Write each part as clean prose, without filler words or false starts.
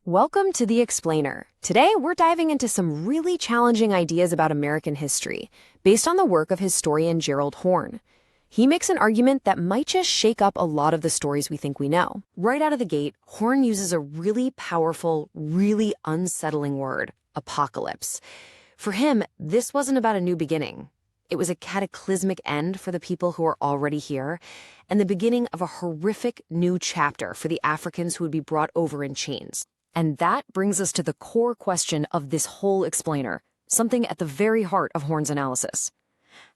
Welcome to The Explainer. Today, we're diving into some really challenging ideas about American history, based on the work of historian Gerald Horne. He makes an argument that might just shake up a lot of the stories we think we know. Right out of the gate, Horne uses a really powerful, really unsettling word, apocalypse. For him, this wasn't about a new beginning. It was a cataclysmic end for the people who are already here, and the beginning of a horrific new chapter for the Africans who would be brought over in chains. And that brings us to the core question of this whole explainer, something at the very heart of Horne's analysis.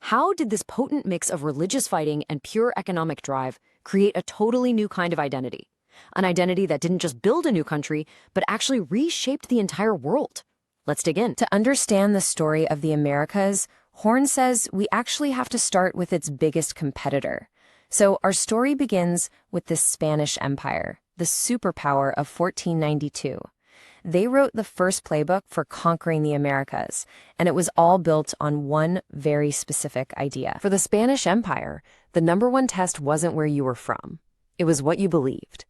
How did this potent mix of religious fighting and pure economic drive create a totally new kind of identity? An identity that didn't just build a new country, but actually reshaped the entire world. Let's dig in. To understand the story of the Americas, Horne says we actually have to start with its biggest competitor. So our story begins with the Spanish Empire, the superpower of 1492. They wrote the first playbook for conquering the Americas, and it was all built on one very specific idea. For the Spanish Empire, the number one test wasn't where you were from. It was what you believed.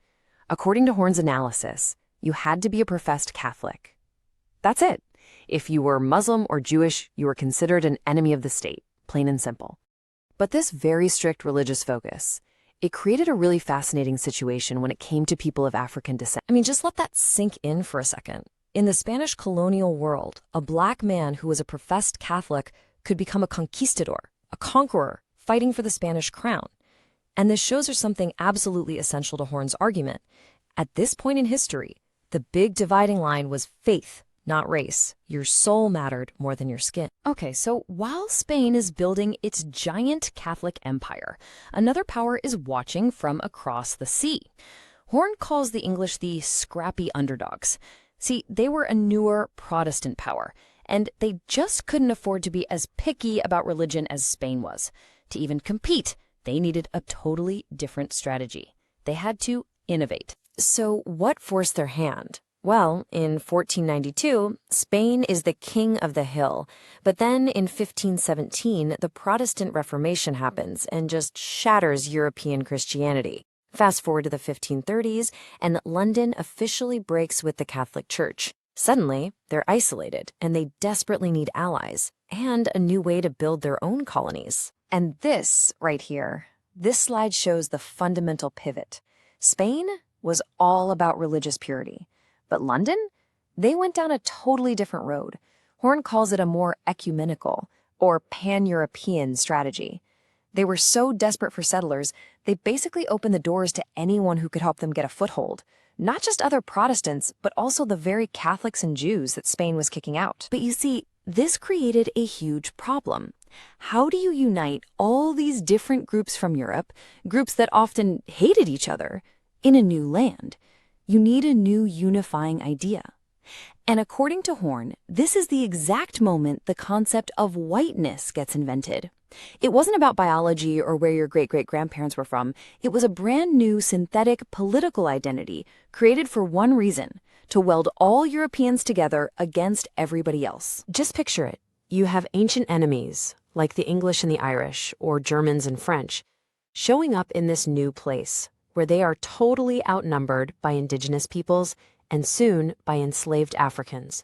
According to Horne's analysis, you had to be a professed Catholic. That's it. If you were Muslim or Jewish, you were considered an enemy of the state, plain and simple. But this very strict religious focus, it created a really fascinating situation when it came to people of African descent. Just let that sink in for a second. In the Spanish colonial world, a black man who was a professed Catholic could become a conquistador, a conqueror, fighting for the Spanish crown. And this shows us something absolutely essential to Horne's argument. At this point in history, the big dividing line was faith, not race. Your soul mattered more than your skin. Okay, so while Spain is building its giant Catholic empire, another power is watching from across the sea. Horne calls the English the scrappy underdogs. See, they were a newer Protestant power, and they just couldn't afford to be as picky about religion as Spain was. To even compete, they needed a totally different strategy. They had to innovate. So what forced their hand? Well, in 1492, Spain is the king of the hill. But then in 1517, the Protestant Reformation happens and just shatters European Christianity. Fast forward to the 1530s, and London officially breaks with the Catholic Church. Suddenly, they're isolated, and they desperately need allies and a new way to build their own colonies. And this, right here, this slide shows the fundamental pivot. Spain was all about religious purity. But London? They went down a totally different road. Horne calls it a more ecumenical, or pan-European strategy. They were so desperate for settlers, they basically opened the doors to anyone who could help them get a foothold. Not just other Protestants, but also the very Catholics and Jews that Spain was kicking out. But you see, this created a huge problem. How do you unite all these different groups from Europe, groups that often hated each other, in a new land? You need a new unifying idea. And according to Horne, this is the exact moment the concept of whiteness gets invented. It wasn't about biology or where your great-great-grandparents were from. It was a brand new synthetic political identity created for one reason: to weld all Europeans together against everybody else. Just picture it. You have ancient enemies, like the English and the Irish, or Germans and French, showing up in this new place, where they are totally outnumbered by indigenous peoples and soon by enslaved Africans.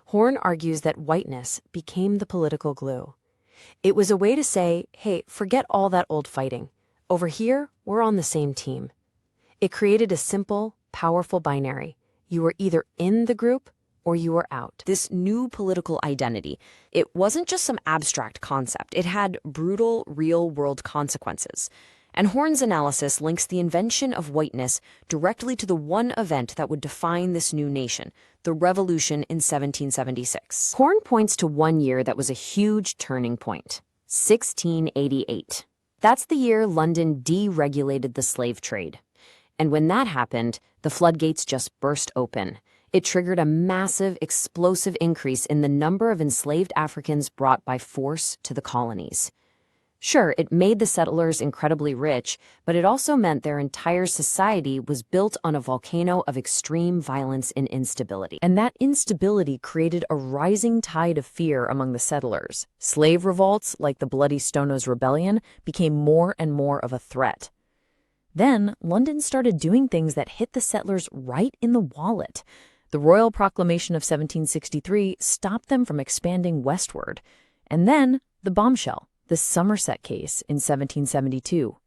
Horne argues that whiteness became the political glue. It was a way to say, hey, forget all that old fighting. Over here, we're on the same team. It created a simple, powerful binary. You were either in the group or you were out. This new political identity, it wasn't just some abstract concept. It had brutal, real-world consequences. And Horne's analysis links the invention of whiteness directly to the one event that would define this new nation, the Revolution in 1776. Horne points to one year that was a huge turning point: 1688. That's the year London deregulated the slave trade. And when that happened, the floodgates just burst open. It triggered a massive, explosive increase in the number of enslaved Africans brought by force to the colonies. Sure, it made the settlers incredibly rich, but it also meant their entire society was built on a volcano of extreme violence and instability. And that instability created a rising tide of fear among the settlers. Slave revolts, like the Bloody Stonos Rebellion, became more and more of a threat. Then, London started doing things that hit the settlers right in the wallet. The Royal Proclamation of 1763 stopped them from expanding westward. And then, the bombshell, the Somerset case in 1772.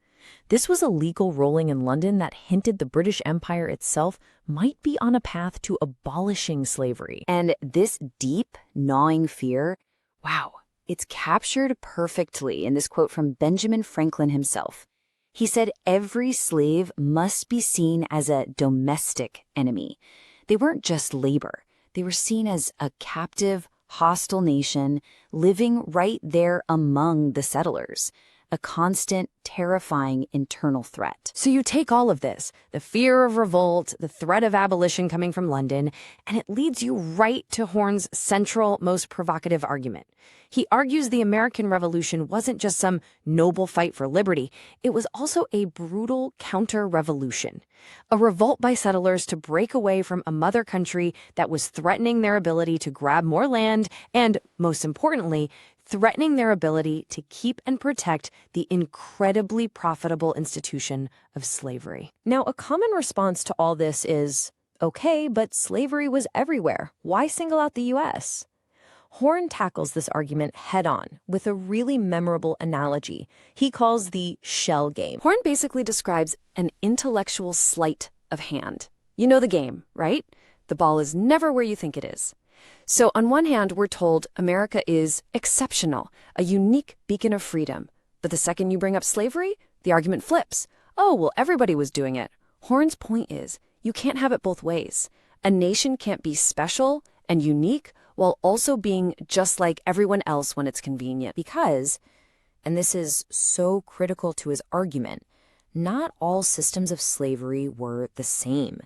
This was a legal ruling in London that hinted the British Empire itself might be on a path to abolishing slavery. And this deep, gnawing fear, wow, it's captured perfectly in this quote from Benjamin Franklin himself. He said every slave must be seen as a domestic enemy. They weren't just labor. They were seen as a captive, hostile nation living right there among the settlers, a constant, terrifying internal threat. So you take all of this, the fear of revolt, the threat of abolition coming from London, and it leads you right to Horne's central, most provocative argument. He argues the American Revolution wasn't just some noble fight for liberty, it was also a brutal counter-revolution, a revolt by settlers to break away from a mother country that was threatening their ability to grab more land and, most importantly, threatening their ability to keep and protect the incredibly profitable institution of slavery. Now, a common response to all this is, okay, but slavery was everywhere. Why single out the U.S.? Horne tackles this argument head-on with a really memorable analogy he calls the shell game. Horne basically describes an intellectual sleight of hand. You know the game, right? The ball is never where you think it is. So on one hand, we're told America is exceptional, a unique beacon of freedom. But the second you bring up slavery, the argument flips. Oh, well, everybody was doing it. Horne's point is, you can't have it both ways. A nation can't be special and unique while also being just like everyone else when it's convenient. Because, and this is so critical to his argument, not all systems of slavery were the same.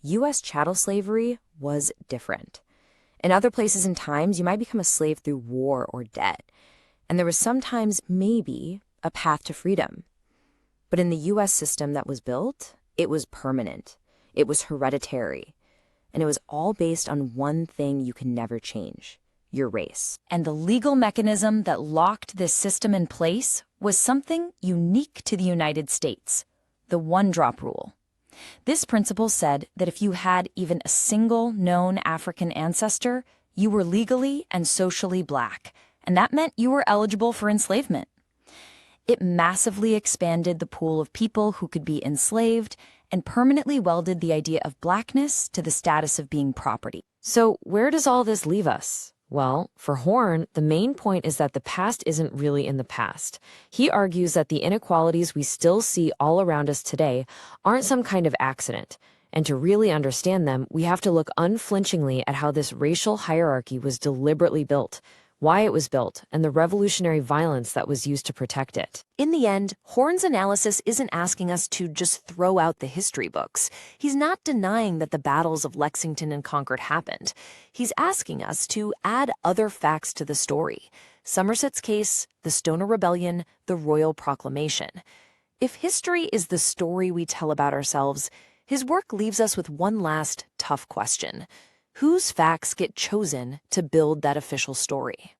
U.S. chattel slavery was different. In other places and times, you might become a slave through war or debt. And there was sometimes maybe a path to freedom. But in the U.S. system that was built, it was permanent. It was hereditary. And it was all based on one thing you can never change: your race. And the legal mechanism that locked this system in place was something unique to the United States: the one-drop rule. This principle said that if you had even a single known African ancestor, you were legally and socially black, and that meant you were eligible for enslavement. It massively expanded the pool of people who could be enslaved and permanently welded the idea of blackness to the status of being property. So where does all this leave us? Well, for Horne, the main point is that the past isn't really in the past. He argues that the inequalities we still see all around us today aren't some kind of accident. And to really understand them, we have to look unflinchingly at how this racial hierarchy was deliberately built, why it was built, and the revolutionary violence that was used to protect it. In the end, Horne's analysis isn't asking us to just throw out the history books. He's not denying that the battles of Lexington and Concord happened. He's asking us to add other facts to the story: Somerset's case, the Stoner Rebellion, the Royal Proclamation. If history is the story we tell about ourselves, his work leaves us with one last tough question: whose facts get chosen to build that official story?